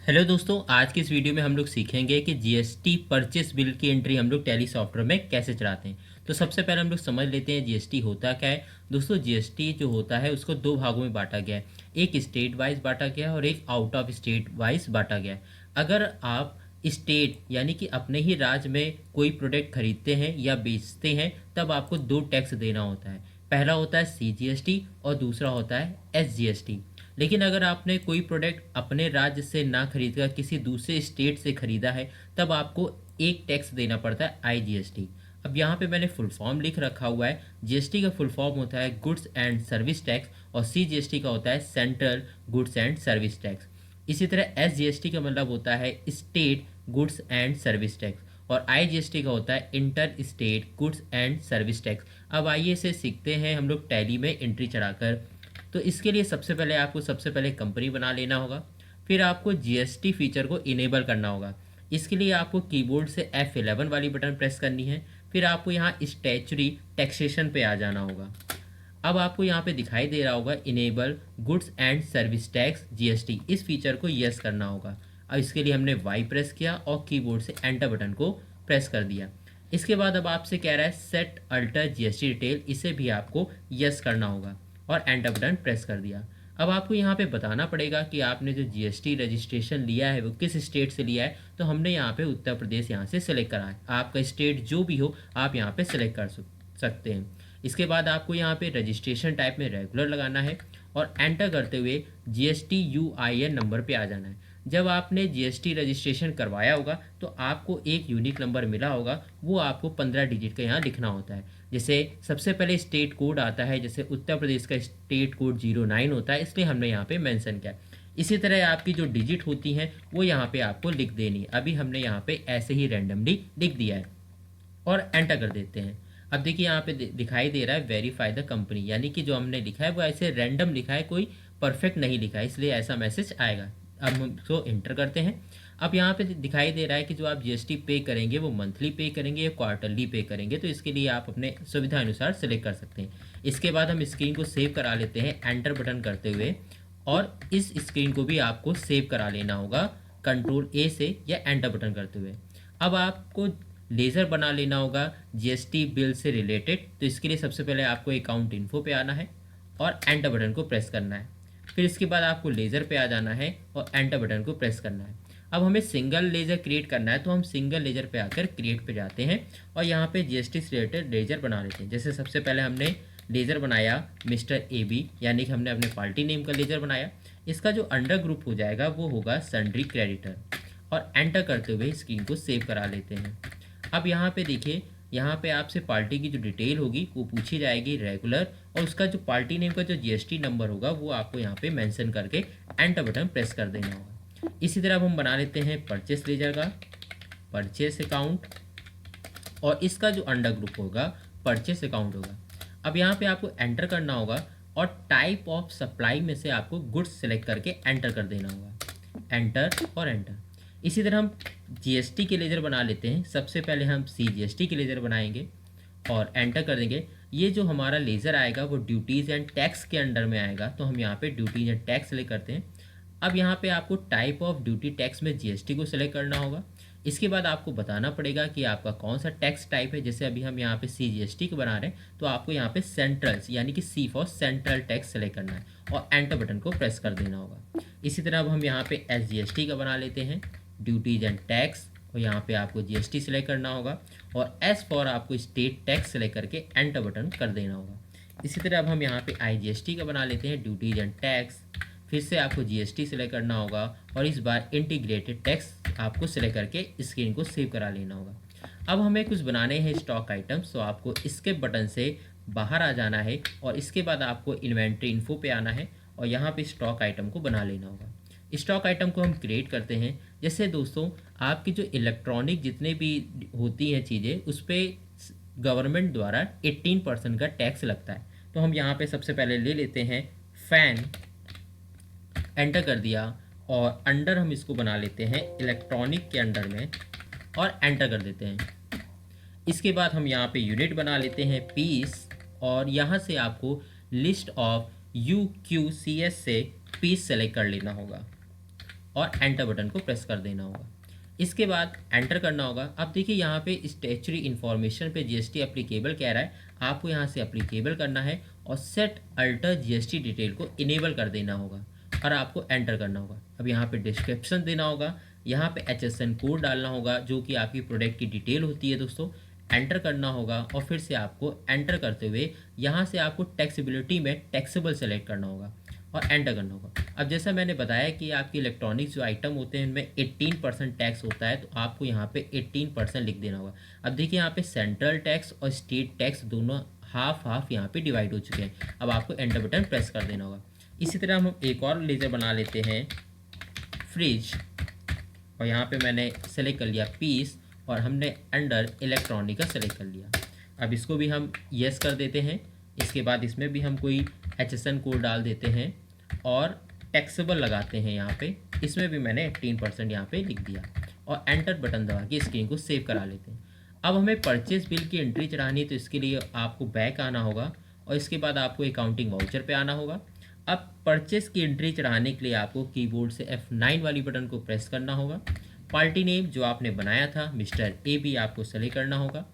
Hello दोस्तों, आज की इस वीडियो में हम लोग सीखेंगे कि जीएसटी परचेस बिल की एंट्री हम लोग टैली सॉफ्टवेयर में कैसे चलाते हैं। तो सबसे पहले हम लोग समझ लेते हैं जीएसटी होता क्या है। दोस्तों, जीएसटी जो होता है उसको दो भागों में बांटा गया है। एक स्टेट वाइज बांटा गया है और एक आउट ऑफ स्टेट वाइज बांटा गया है। अगर आप स्टेट यानी कि अपने ही राज्य में कोई प्रोडक्ट खरीदते हैं या बेचते हैं तब आपको दो टैक्स देना होता है। पहला होता है सीजीएसटी और दूसरा होता है एसजीएसटी। लेकिन अगर आपने कोई प्रोडक्ट अपने राज्य से ना खरीदकर किसी दूसरे स्टेट से खरीदा है तब आपको एक टैक्स देना पड़ता है आईजीएसटी। अब यहाँ पे मैंने फुल फॉर्म लिख रखा हुआ है। जीएसटी का फुल फॉर्म होता है गुड्स एंड सर्विस टैक्स और सीजीएसटी का होता है central goods and service tax. इसी तरह एसजीएसटी का मतलब होता है state goods and service tax और आईजीएसटी का होता है inter state goods and service tax. अब आइए इसे सीखते हैं हम लोग टैली में एंट्री चढ़ाकर। तो इसके लिए सबसे पहले कंपनी बना लेना होगा। फिर आपको जीएसटी फीचर को इनेबल करना होगा। इसके लिए आपको कीबोर्ड से F11 वाली बटन प्रेस करनी है। फिर आपको यहाँ स्टैच्यूरी टैक्सेशन पे आ जाना होगा। अब आपको यहाँ पे दिखाई दे रहा होगा enable goods and service tax GST, इस फीचर को यस करना होगा। अब इसके लिए हमने वाई प्रेस किया और कीबोर्ड से एंटर बटन को प्रेस कर दिया। इसके बाद अब आपसे कह रहा है सेट अल्टर जीएसटी डिटेल, इसे भी आपको यस करना होगा और एंटर बटन प्रेस कर दिया। अब आपको यहाँ पे बताना पड़ेगा कि आपने जो जीएसटी रजिस्ट्रेशन लिया है वो किस स्टेट से लिया है। तो हमने यहाँ पे उत्तर प्रदेश यहाँ से सिलेक्ट करा है। आपका स्टेट जो भी हो आप यहाँ पे सिलेक्ट कर सकते हैं। इसके बाद आपको यहाँ पे रजिस्ट्रेशन टाइप में रेगुलर लगाना है और एंटर करते हुए जीएसटी यूआईएन नंबर पे आ जाना है। जब आपने जीएसटी रजिस्ट्रेशन करवाया होगा तो आपको एक यूनिक नंबर मिला होगा, वो आपको 15 डिजिट का यहाँ लिखना होता है। जैसे सबसे पहले स्टेट कोड आता है, जैसे उत्तर प्रदेश का स्टेट कोड 09 होता है, इसलिए हमने यहाँ पे मेंशन किया। इसी तरह आपकी जो डिजिट होती हैं वो यहाँ पे आपको लिख देनी है। अभी हमने यहाँ पे ऐसे ही रैंडमली लिख दिया है और एंटर कर देते हैं। अब देखिए यहाँ पे दिखाई दे रहा है वेरीफाई द कंपनी, यानी कि जो हमने लिखा है वो ऐसे रैंडम लिखा है, कोई परफेक्ट नहीं लिखा है, इसलिए ऐसा मैसेज आएगा। अब हम इसको इंटर करते हैं। अब यहाँ पे दिखाई दे रहा है कि जो आप जीएसटी पे करेंगे वो मंथली पे करेंगे या क्वार्टरली पे करेंगे, तो इसके लिए आप अपने सुविधा अनुसार सेलेक्ट कर सकते हैं। इसके बाद हम स्क्रीन को सेव करा लेते हैं एंटर बटन करते हुए, और इस स्क्रीन को भी आपको सेव करा लेना होगा कंट्रोल ए से या एंटर बटन करते हुए। अब आपको लेज़र बना लेना होगा जीएसटी बिल से रिलेटेड। तो इसके लिए सबसे पहले आपको अकाउंट इन्फो पे आना है और एंटर बटन को प्रेस करना है। फिर इसके बाद आपको लेज़र पे आ जाना है और एंटर बटन को प्रेस करना है। अब हमें सिंगल लेज़र क्रिएट करना है, तो हम सिंगल लेज़र पे आकर क्रिएट पे जाते हैं और यहाँ पे जीएसटी से रिलेटेड लेज़र बना लेते हैं। जैसे सबसे पहले हमने लेज़र बनाया मिस्टर AB, यानी कि हमने अपने पार्टी नेम का लेज़र बनाया। इसका जो अंडर ग्रुप हो जाएगा वो होगा सन्ड्री क्रेडिटर, और एंटर करते हुए स्क्रीन को सेव करा लेते हैं। अब यहाँ पे देखिए, यहाँ पे आपसे पार्टी की जो डिटेल होगी वो पूछी जाएगी रेगुलर, और उसका जो पार्टी नेम का जो जीएसटी नंबर होगा वो आपको यहाँ पे मेंशन करके एंटर बटन प्रेस कर देना होगा। इसी तरह अब हम बना लेते हैं परचेस लेजर का परचेस अकाउंट, और इसका जो अंडर ग्रुप होगा परचेस अकाउंट होगा। अब यहाँ पे आपको एंटर करना होगा और टाइप ऑफ सप्लाई में से आपको गुड्स सेलेक्ट करके एंटर कर देना होगा, एंटर और एंटर। इसी तरह हम जीएसटी के लेजर बना लेते हैं। सबसे पहले हम सीजीएसटी के लेजर बनाएंगे और एंटर कर देंगे। ये जो हमारा लेज़र आएगा वो ड्यूटीज़ एंड टैक्स के अंडर में आएगा, तो हम यहाँ पे ड्यूटीज़ एंड टैक्स सेलेक्ट करते हैं। अब यहाँ पे आपको टाइप ऑफ ड्यूटी टैक्स में जीएसटी को सिलेक्ट करना होगा। इसके बाद आपको बताना पड़ेगा कि आपका कौन सा टैक्स टाइप है। जैसे अभी हम यहाँ पे सीजीएसटी को बना रहे हैं, तो आपको यहाँ पे सेंट्रल यानी कि सी फॉर सेंट्रल टैक्स सेलेक्ट करना है और एंटर बटन को प्रेस कर देना होगा। इसी तरह अब हम यहाँ पे एसजीएसटी का बना लेते हैं, ड्यूटीज एंड टैक्स, और यहाँ पे आपको जीएसटी सेलेक्ट करना होगा और एस फॉर आपको स्टेट टैक्स सेलेक्ट करके एंटर बटन कर देना होगा। इसी तरह अब हम यहाँ पे आईजीएसटी का बना लेते हैं, ड्यूटीज एंड टैक्स, फिर से आपको जीएसटी सेलेक्ट करना होगा और इस बार इंटीग्रेटेड टैक्स आपको सेलेक्ट करके स्क्रीन को सेव करा लेना होगा। अब हमें कुछ बनाने हैं स्टॉक आइटम्स, तो आपको स्किप बटन से बाहर आ जाना है और इसके बाद आपको इन्वेंट्री इन्फो पे आना है और यहाँ पे स्टॉक आइटम को बना लेना होगा। स्टॉक आइटम को हम क्रिएट करते हैं। जैसे दोस्तों, आपकी जो इलेक्ट्रॉनिक जितने भी होती हैं चीज़ें, उस पर गवर्नमेंट द्वारा 18% का टैक्स लगता है। तो हम यहाँ पे सबसे पहले ले लेते हैं फैन, एंटर कर दिया और अंडर हम इसको बना लेते हैं इलेक्ट्रॉनिक के अंडर में और एंटर कर देते हैं। इसके बाद हम यहाँ पे यूनिट बना लेते हैं पीस, और यहाँ से आपको लिस्ट ऑफ UQCS से पीस सेलेक्ट कर लेना होगा और एंटर बटन को प्रेस कर देना होगा। इसके बाद एंटर करना होगा। अब देखिए यहाँ पे स्टैच्यूटरी इन्फॉर्मेशन पे जीएसटी एप्लीकेबल कह रहा है, आपको यहाँ से एप्लीकेबल करना है और सेट अल्टर जीएसटी डिटेल को इनेबल कर देना होगा और आपको एंटर करना होगा। अब यहाँ पे डिस्क्रिप्शन देना होगा, यहाँ पे HSN कोड डालना होगा जो कि आपकी प्रोडक्ट की डिटेल होती है दोस्तों, एंटर करना होगा और फिर से आपको एंटर करते हुए यहाँ से आपको टैक्सेबिलिटी में टैक्सेबल सेलेक्ट करना होगा और एंटर करना होगा। अब जैसा मैंने बताया कि आपकी इलेक्ट्रॉनिक्स जो आइटम होते हैं उनमें 18% टैक्स होता है, तो आपको यहाँ पे 18% लिख देना होगा। अब देखिए यहाँ पे सेंट्रल टैक्स और स्टेट टैक्स दोनों हाफ हाफ यहाँ पे डिवाइड हो चुके हैं। अब आपको एंटर बटन प्रेस कर देना होगा। इसी तरह हम एक और लेजर बना लेते हैं, फ्रिज, और यहाँ पे मैंने सेलेक्ट कर लिया पीस और हमने अंडर इलेक्ट्रॉनिक का सेलेक्ट कर लिया। अब इसको भी हम यस कर देते हैं। इसके बाद इसमें भी हम कोई HSN कोड डाल देते हैं और टैक्सेबल लगाते हैं यहाँ पे। इसमें भी मैंने 18% यहाँ पे लिख दिया और एंटर बटन दबा के स्क्रीन को सेव करा लेते हैं। अब हमें परचेज बिल की एंट्री चढ़ानी है, तो इसके लिए आपको बैक आना होगा और इसके बाद आपको अकाउंटिंग वाउचर पे आना होगा। अब परचेस की एंट्री चढ़ाने के लिए आपको कीबोर्ड से F9 वाली बटन को प्रेस करना होगा। पार्टी नेम जो आपने बनाया था मिस्टर AB आपको सेलेक्ट करना होगा।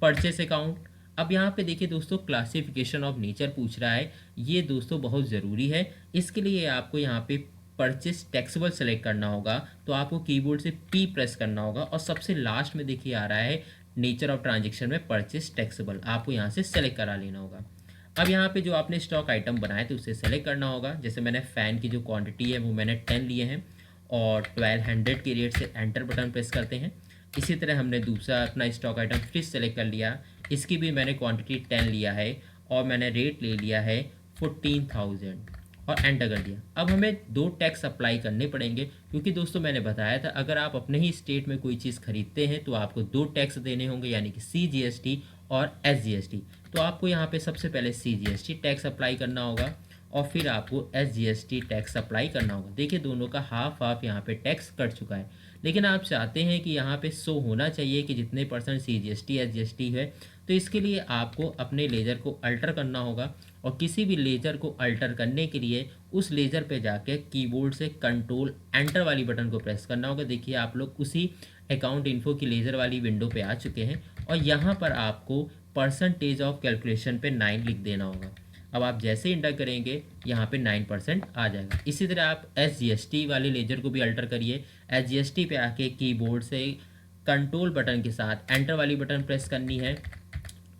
परचेस अकाउंट, अब यहाँ पे देखिए दोस्तों क्लासिफिकेशन ऑफ नेचर पूछ रहा है, ये दोस्तों बहुत ज़रूरी है। इसके लिए आपको यहाँ पे परचेस टैक्सेबल सेलेक्ट करना होगा, तो आपको कीबोर्ड से P प्रेस करना होगा और सबसे लास्ट में देखिए आ रहा है नेचर ऑफ ट्रांजेक्शन में परचेस टैक्सेबल, आपको यहाँ से सेलेक्ट करा लेना होगा। अब यहाँ पे जो आपने स्टॉक आइटम बनाए थे उसे सेलेक्ट करना होगा। जैसे मैंने फ़ैन की जो क्वांटिटी है वो मैंने 10 लिए हैं और 1200 के रेट से एंटर बटन प्रेस करते हैं। इसी तरह हमने दूसरा अपना स्टॉक आइटम फ्रिज सेलेक्ट कर लिया, इसकी भी मैंने क्वांटिटी 10 लिया है और मैंने रेट ले लिया है 14,000 और एंटर कर दिया। अब हमें 2 टैक्स अप्लाई करने पड़ेंगे, क्योंकि दोस्तों मैंने बताया था अगर आप अपने ही स्टेट में कोई चीज़ खरीदते हैं तो आपको 2 टैक्स देने होंगे, यानी कि CGST और SGST। तो आपको यहाँ पे सबसे पहले CGST टैक्स अप्लाई करना होगा और फिर आपको SGST टैक्स अप्लाई करना होगा। देखिए दोनों का हाफ हाफ यहाँ पे टैक्स कट चुका है, लेकिन आप चाहते हैं कि यहाँ पे शो होना चाहिए कि जितने परसेंट CGST SGST है, तो इसके लिए आपको अपने लेजर को अल्टर करना होगा और किसी भी लेजर को अल्टर करने के लिए उस लेजर पे जाके कीबोर्ड से कंट्रोल एंटर वाली बटन को प्रेस करना होगा। देखिए आप लोग उसी अकाउंट इन्फो की लेजर वाली विंडो पे आ चुके हैं और यहाँ पर आपको परसेंटेज ऑफ कैलकुलेशन पे 9 लिख देना होगा। अब आप जैसे इंटर करेंगे यहाँ पे 9% आ जाएगा। इसी तरह आप SGST वाले लेजर को भी अल्टर करिए। SGST पे आके कीबोर्ड से कंट्रोल बटन के साथ एंटर वाली बटन प्रेस करनी है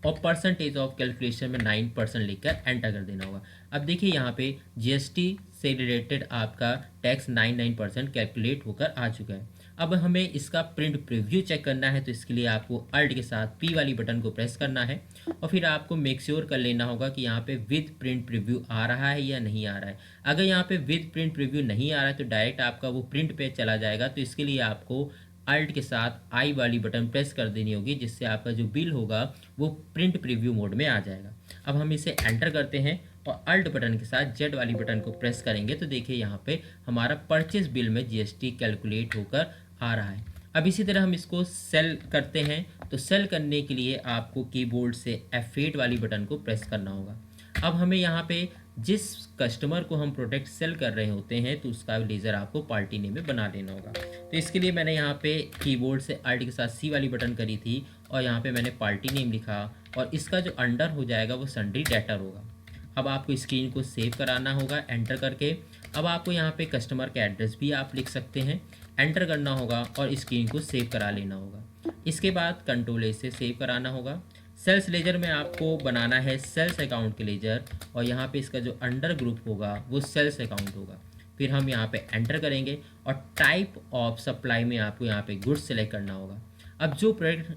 और परसेंटेज ऑफ कैलकुलेशन में 9% लिखकर एंटर कर देना होगा। अब देखिए यहाँ पे GST से रिलेटेड आपका टैक्स 99% कैलकुलेट होकर आ चुका है। अब हमें इसका प्रिंट प्रीव्यू चेक करना है, तो इसके लिए आपको अल्ट के साथ P वाली बटन को प्रेस करना है और फिर आपको मेक श्योर कर लेना होगा कि यहाँ पे विद प्रिंट प्रीव्यू आ रहा है या नहीं आ रहा है। अगर यहाँ पे विद प्रिंट प्रीव्यू नहीं आ रहा है तो डायरेक्ट आपका वो प्रिंट पे चला जाएगा, तो इसके लिए आपको अल्ट के साथ I वाली बटन प्रेस कर देनी होगी, जिससे आपका जो बिल होगा वो प्रिंट प्रीव्यू मोड में आ जाएगा। अब हम इसे एंटर करते हैं और अल्ट बटन के साथ Z वाली बटन को प्रेस करेंगे तो देखिए यहाँ पे हमारा परचेज बिल में GST कैलकुलेट होकर आ रहा है। अब इसी तरह हम इसको सेल करते हैं, तो सेल करने के लिए आपको कीबोर्ड से F8 वाली बटन को प्रेस करना होगा। अब हमें यहाँ पे जिस कस्टमर को हम प्रोडक्ट सेल कर रहे होते हैं तो उसका लेज़र आपको पार्टी नेम में बना देना होगा। तो इसके लिए मैंने यहाँ पे कीबोर्ड से अल्ट के साथ C वाली बटन करी थी और यहाँ पे मैंने पार्टी नेम लिखा और इसका जो अंडर हो जाएगा वो सन्ड्री डेटर होगा। अब आपको स्क्रीन को सेव कराना होगा एंटर करके। अब आपको यहाँ पे कस्टमर का एड्रेस भी आप लिख सकते हैं, एंटर करना होगा और स्क्रीन को सेव करा लेना होगा। इसके बाद कंट्रोल A से सेव कराना होगा। सेल्स लेजर में आपको बनाना है सेल्स अकाउंट के लेजर और यहाँ पे इसका जो अंडर ग्रुप होगा वो सेल्स अकाउंट होगा। फिर हम यहाँ पे एंटर करेंगे और टाइप ऑफ सप्लाई में आपको यहाँ पे गुड्स सेलेक्ट करना होगा। अब जो प्रोडक्ट,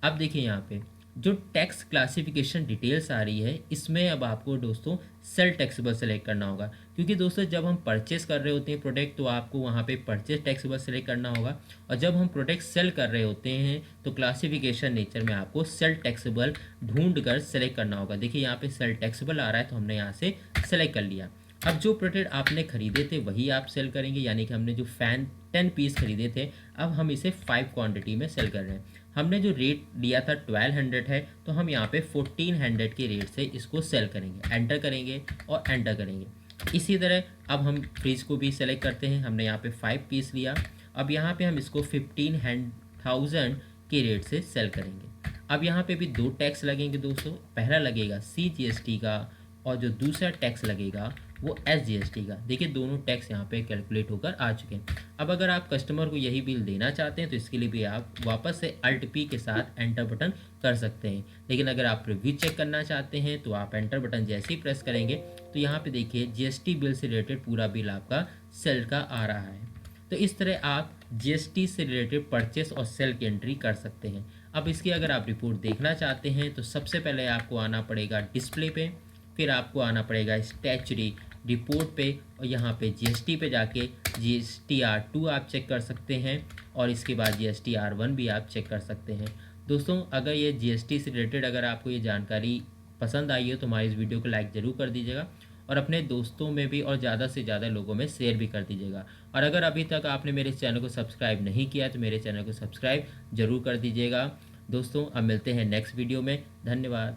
अब देखिए यहाँ पे जो टैक्स क्लासिफिकेशन डिटेल्स आ रही है इसमें अब आपको दोस्तों सेल टैक्सेबल सेलेक्ट करना होगा, क्योंकि दोस्तों जब हम परचेस कर रहे होते हैं प्रोडक्ट तो आपको वहाँ पे परचेस टैक्सेबल सेलेक्ट करना होगा और जब हम प्रोडक्ट सेल कर रहे होते हैं तो क्लासिफिकेशन नेचर में आपको सेल टैक्सेबल ढूंढ कर सेलेक्ट करना होगा। देखिए यहाँ पे सेल टैक्सेबल आ रहा है तो हमने यहाँ से सेलेक्ट कर लिया। अब जो प्रोडक्ट आपने खरीदे थे वही आप सेल करेंगे, यानी कि हमने जो फ़ैन 10 पीस खरीदे थे अब हम इसे 5 क्वांटिटी में सेल कर रहे हैं। हमने जो रेट लिया था 1200 है तो हम यहाँ पे 1400 के रेट से इसको सेल करेंगे। एंटर करेंगे और एंटर करेंगे। इसी तरह अब हम फ्रिज को भी सेलेक्ट करते हैं। हमने यहाँ पे 5 पीस लिया। अब यहाँ पे हम इसको 15,000 के रेट से सेल करेंगे। अब यहाँ पे भी 2 टैक्स लगेंगे दोस्तों। पहला लगेगा CGST का और जो दूसरा टैक्स लगेगा वो SGST का। देखिए दोनों टैक्स यहाँ पे कैलकुलेट होकर आ चुके हैं। अब अगर आप कस्टमर को यही बिल देना चाहते हैं तो इसके लिए भी आप वापस से Alt P के साथ एंटर बटन कर सकते हैं। लेकिन अगर आप रिव्यू चेक करना चाहते हैं तो आप एंटर बटन जैसे ही प्रेस करेंगे तो यहाँ पे देखिए GST बिल से रिलेटेड पूरा बिल आपका सेल का आ रहा है। तो इस तरह आप GST से रिलेटेड परचेस और सेल की एंट्री कर सकते हैं। अब इसकी अगर आप रिपोर्ट देखना चाहते हैं तो सबसे पहले आपको आना पड़ेगा डिस्प्ले पे, फिर आपको आना पड़ेगा स्टैच्यूरी रिपोर्ट पे और यहाँ पे GST पे जाके GSTR2 आप चेक कर सकते हैं और इसके बाद GSTR1 भी आप चेक कर सकते हैं। दोस्तों अगर ये GST से रिलेटेड अगर आपको ये जानकारी पसंद आई है तो हमारी इस वीडियो को लाइक ज़रूर कर दीजिएगा और अपने दोस्तों में भी और ज़्यादा से ज़्यादा लोगों में शेयर भी कर दीजिएगा। और अगर अभी तक आपने मेरे चैनल को सब्सक्राइब नहीं किया तो मेरे चैनल को सब्सक्राइब ज़रूर कर दीजिएगा। दोस्तों अब मिलते हैं नेक्स्ट वीडियो में। धन्यवाद।